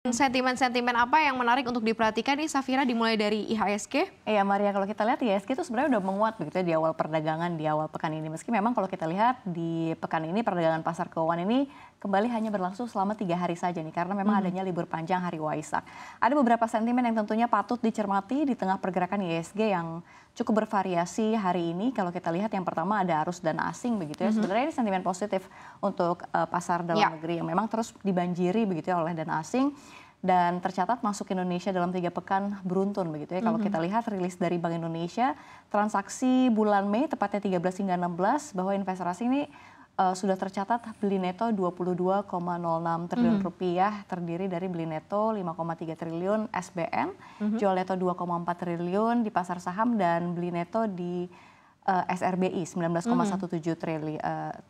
Sentimen-sentimen apa yang menarik untuk diperhatikan nih Safira, dimulai dari IHSG? Iya Maria, kalau kita lihat IHSG itu sebenarnya udah menguat begitu ya di awal perdagangan di awal pekan ini. Meski memang kalau kita lihat di pekan ini perdagangan pasar keuangan ini kembali hanya berlangsung selama 3 hari saja nih karena memang adanya libur panjang hari Waisak. Ada beberapa sentimen yang tentunya patut dicermati di tengah pergerakan IHSG yang cukup bervariasi hari ini. Kalau kita lihat yang pertama ada arus dana asing begitu ya. Sebenarnya ini sentimen positif untuk pasar dalam negeri yang memang terus dibanjiri begitu ya oleh dana asing. Dan tercatat masuk Indonesia dalam 3 pekan beruntun begitu ya. Kalau kita lihat rilis dari Bank Indonesia, transaksi bulan Mei tepatnya 13 hingga 16 bahwa investor asing ini sudah tercatat beli neto 22,06 triliun rupiah, terdiri dari beli neto 5,3 triliun SBN, jual neto 2,4 triliun di pasar saham, dan beli neto di SRBI 19,17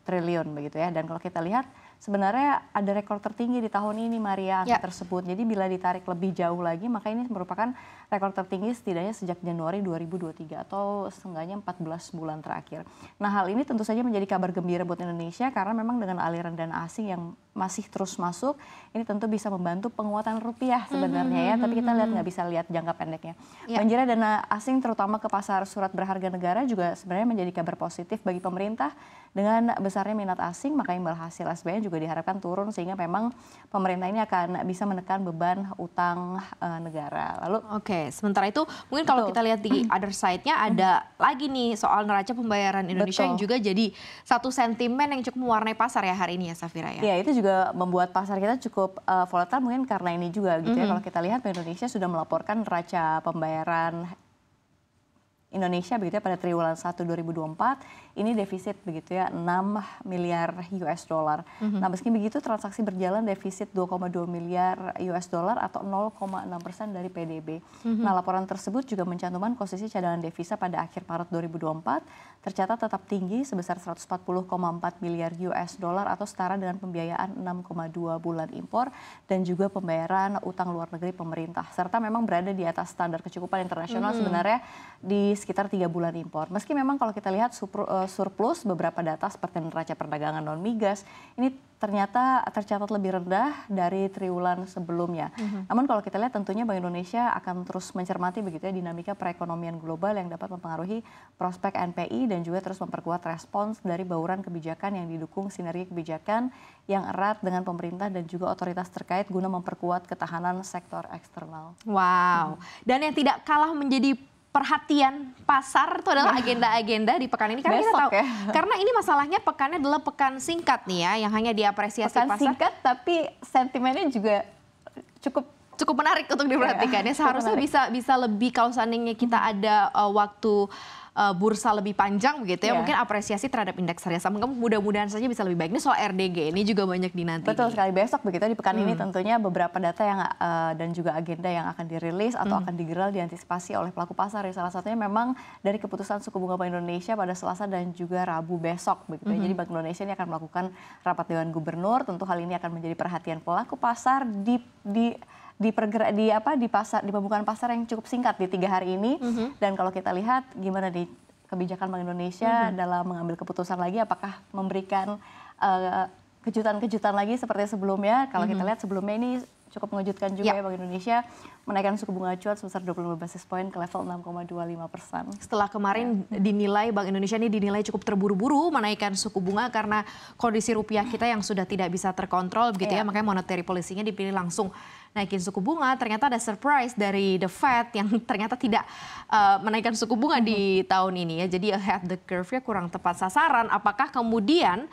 triliun begitu ya. Dan kalau kita lihat sebenarnya ada rekor tertinggi di tahun ini Maria tersebut. Jadi bila ditarik lebih jauh lagi maka ini merupakan rekor tertinggi setidaknya sejak Januari 2023 atau setengahnya 14 bulan terakhir. Nah, hal ini tentu saja menjadi kabar gembira buat Indonesia karena memang dengan aliran dana asing yang masih terus masuk, ini tentu bisa membantu penguatan rupiah sebenarnya ya. Tapi kita nggak bisa lihat jangka pendeknya. Banjirnya dana asing terutama ke pasar surat berharga negara juga sebenarnya menjadi kabar positif bagi pemerintah. Dengan besarnya minat asing, maka imbal hasil SBN juga diharapkan turun sehingga memang pemerintah ini akan bisa menekan beban utang negara. Lalu sementara itu mungkin kalau kita lihat di other side-nya ada lagi nih soal neraca pembayaran Indonesia yang juga jadi satu sentimen yang cukup mewarnai pasar ya hari ini ya Safira ya. Ya, itu juga membuat pasar kita cukup volatile mungkin karena ini juga gitu ya. Kalau kita lihat Indonesia sudah melaporkan neraca pembayaran Indonesia begitu ya pada triwulan 1 2024 ini defisit begitu ya 6 miliar US dollar. Nah, meski begitu transaksi berjalan defisit 2,2 miliar US dollar atau 0,6% dari PDB. Nah, laporan tersebut juga mencantumkan posisi cadangan devisa pada akhir Maret 2024 tercatat tetap tinggi sebesar 140,4 miliar US dollar atau setara dengan pembiayaan 6,2 bulan impor dan juga pembayaran utang luar negeri pemerintah, serta memang berada di atas standar kecukupan internasional sebenarnya di sekitar 3 bulan impor. Meski memang kalau kita lihat surplus beberapa data seperti neraca perdagangan non migas ini ternyata tercatat lebih rendah dari triwulan sebelumnya. Namun kalau kita lihat tentunya Bank Indonesia akan terus mencermati begitu ya dinamika perekonomian global yang dapat mempengaruhi prospek NPI dan juga terus memperkuat respons dari bauran kebijakan yang didukung sinergi kebijakan yang erat dengan pemerintah dan juga otoritas terkait guna memperkuat ketahanan sektor eksternal. Wow. Dan yang tidak kalah menjadi perhatian pasar itu adalah agenda-agenda di pekan ini. Karena kita tahu, karena ini masalahnya pekannya adalah pekan singkat nih ya, yang hanya diapresiasi pekan pasar. Singkat tapi sentimennya juga cukup menarik untuk diperhatikan ya. Seharusnya bisa lebih kalau seandainya kita ada waktu bursa lebih panjang begitu ya, mungkin apresiasi terhadap indeks harga saham mudah-mudahan saja bisa lebih baik. Ini soal RDG ini juga banyak dinanti. Betul sekali, besok begitu di pekan ini tentunya beberapa data yang dan juga agenda yang akan dirilis atau akan digeral diantisipasi oleh pelaku pasar ya. Salah satunya memang dari keputusan suku bunga Bank Indonesia pada Selasa dan juga Rabu besok begitu ya. Jadi Bank Indonesia ini akan melakukan rapat Dewan Gubernur, tentu hal ini akan menjadi perhatian pelaku pasar di pembukaan pasar yang cukup singkat di 3 hari ini. Dan kalau kita lihat gimana di kebijakan Bank Indonesia dalam mengambil keputusan lagi, apakah memberikan kejutan-kejutan lagi seperti sebelumnya. Kalau kita lihat sebelumnya ini cukup mengejutkan juga ya Bank Indonesia menaikkan suku bunga acuan sebesar 25 basis poin ke level 6,25%. Setelah kemarin dinilai Bank Indonesia ini dinilai cukup terburu-buru menaikkan suku bunga karena kondisi rupiah kita yang sudah tidak bisa terkontrol begitu ya, makanya monetary policy-nya dipilih langsung naikin suku bunga. Ternyata ada surprise dari the Fed yang ternyata tidak menaikkan suku bunga di tahun ini ya. Jadi ahead the curve-nya kurang tepat sasaran. Apakah kemudian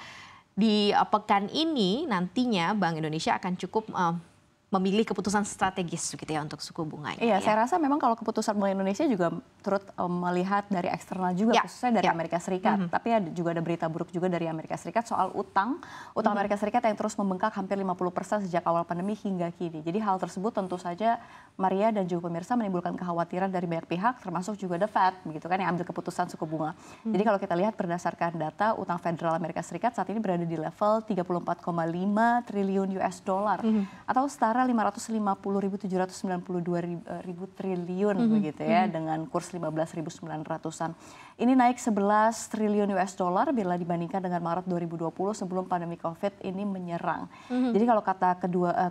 di pekan ini nantinya Bank Indonesia akan cukup memilih keputusan strategis gitu ya untuk suku bunganya. Iya, saya rasa memang kalau keputusan Bank Indonesia juga turut melihat dari eksternal juga, khususnya dari Amerika Serikat. Tapi juga ada berita buruk juga dari Amerika Serikat soal utang Amerika Serikat yang terus membengkak hampir 50% sejak awal pandemi hingga kini. Jadi hal tersebut tentu saja Maria dan juga pemirsa menimbulkan kekhawatiran dari banyak pihak, termasuk juga The Fed, begitu kan, yang ambil keputusan suku bunga. Jadi kalau kita lihat berdasarkan data utang federal Amerika Serikat saat ini berada di level 34,5 triliun US dollar atau setara antara 550.792 triliun begitu ya, dengan kurs 15.900-an. Ini naik 11 triliun US dollar bila dibandingkan dengan Maret 2020 sebelum pandemi COVID ini menyerang. Jadi kalau kata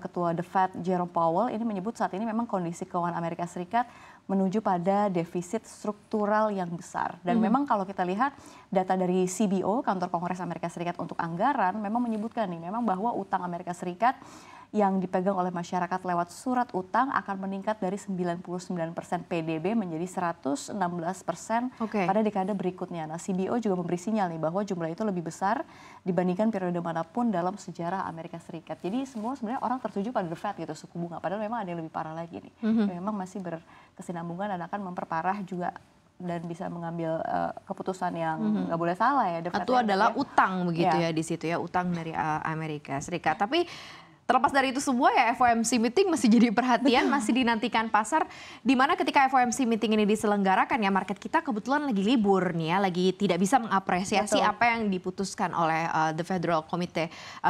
ketua The Fed Jerome Powell ini menyebut saat ini memang kondisi keuangan Amerika Serikat menuju pada defisit struktural yang besar. Dan memang kalau kita lihat data dari CBO, Kantor Kongres Amerika Serikat untuk Anggaran, memang menyebutkan nih memang bahwa utang Amerika Serikat yang dipegang oleh masyarakat lewat surat utang akan meningkat dari 99% PDB menjadi 116% pada dekade berikutnya. Nah, CBO juga memberi sinyal nih bahwa jumlah itu lebih besar dibandingkan periode manapun dalam sejarah Amerika Serikat. Jadi semua sebenarnya orang tertuju pada The Fed gitu, suku bunga. Padahal memang ada yang lebih parah lagi nih. Memang masih berkesinambungan dan akan memperparah juga dan bisa mengambil keputusan yang nggak boleh salah ya. Itu adalah utang begitu ya di situ ya, utang dari Amerika Serikat. Tapi terlepas dari itu semua ya, FOMC meeting masih jadi perhatian, masih dinantikan pasar. Di mana ketika FOMC meeting ini diselenggarakan ya, market kita kebetulan lagi libur nih ya, lagi tidak bisa mengapresiasi apa yang diputuskan oleh The Federal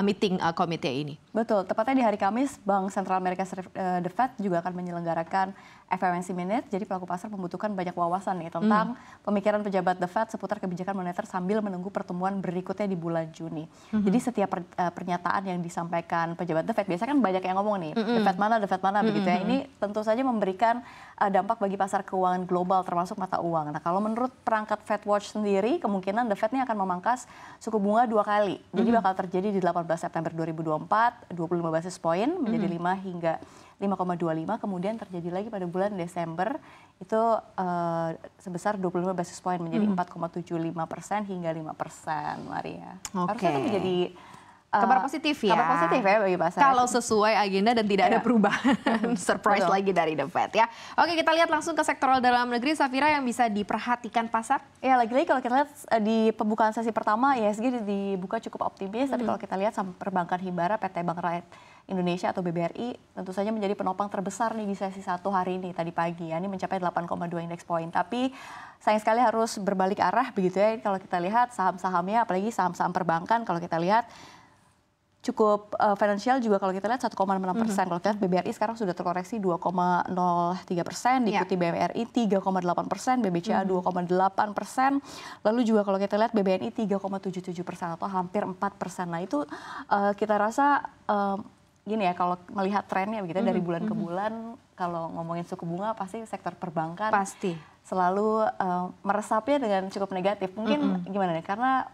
Meeting Committee ini. Betul, tepatnya di hari Kamis, Bank Sentral Amerika Serikat, The Fed juga akan menyelenggarakan FOMC Minute. Jadi pelaku pasar membutuhkan banyak wawasan nih tentang pemikiran pejabat The Fed seputar kebijakan moneter sambil menunggu pertemuan berikutnya di bulan Juni. Jadi setiap pernyataan yang disampaikan pejabat The Fed, biasanya kan banyak yang ngomong nih, The Fed mana begitu ya. Ini tentu saja memberikan dampak bagi pasar keuangan global termasuk mata uang. Nah, kalau menurut perangkat Fed Watch sendiri, kemungkinan The Fed ini akan memangkas suku bunga 2 kali. Jadi bakal terjadi di 18 September 2024, 25 basis poin menjadi 5 hingga 5,25, kemudian terjadi lagi pada bulan Desember itu sebesar 25 basis poin menjadi 4,75% hingga 5%, Maria. Harusnya itu menjadi kabar positif ya. Kabar positif ya bagi pasar. Kalau sesuai agenda dan tidak ada perubahan. Surprise lagi dari The Fed ya. Oke, kita lihat langsung ke sektoral dalam negeri, Safira, yang bisa diperhatikan pasar. Ya, lagi-lagi kalau kita lihat di pembukaan sesi pertama, ISG dibuka cukup optimis. Tapi kalau kita lihat saham perbankan Himbara, PT Bank Rakyat Indonesia atau BBRI tentu saja menjadi penopang terbesar nih di sesi 1 hari ini tadi pagi ya. Ini mencapai 8,2 indeks poin. Tapi sayang sekali harus berbalik arah begitu ya. Kalau kita lihat saham-sahamnya, apalagi saham-saham perbankan, kalau kita lihat cukup finansial juga kalau kita lihat 1,6%. Kalau kita lihat BBRI sekarang sudah terkoreksi 2,03%, diikuti BMRI 3,8%, BBCA 2,8%. Lalu juga kalau kita lihat BBNI 3,77% atau hampir 4%. Nah, itu kita rasa gini ya, kalau melihat trennya begitu dari bulan ke bulan, kalau ngomongin suku bunga pasti sektor perbankan selalu meresapnya dengan cukup negatif. Mungkin gimana nih? Karena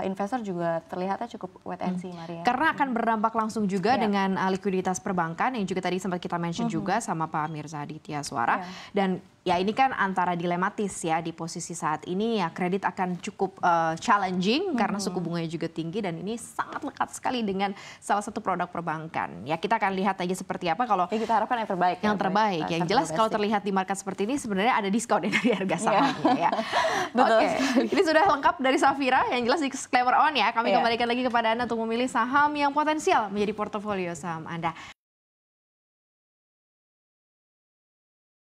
investor juga terlihatnya cukup wait and see, Maria. Karena akan berdampak langsung juga dengan likuiditas perbankan yang juga tadi sempat kita mention juga sama Pak Mirza Aditya Suara. Dan ya ini kan antara dilematis ya di posisi saat ini ya, kredit akan cukup challenging karena suku bunganya juga tinggi dan ini sangat lekat sekali dengan salah satu produk perbankan. Ya kita akan lihat aja seperti apa kalau kita harapkan yang terbaik. Yang terbaik. Yang jelas kalau terlihat di market seperti ini sebenarnya ada diskon dari harga sahamnya ya. Betul. Ini sudah lengkap dari Safira, yang jelas disclaimer on ya. Kami kembalikan lagi kepada Anda untuk memilih saham yang potensial menjadi portofolio saham Anda.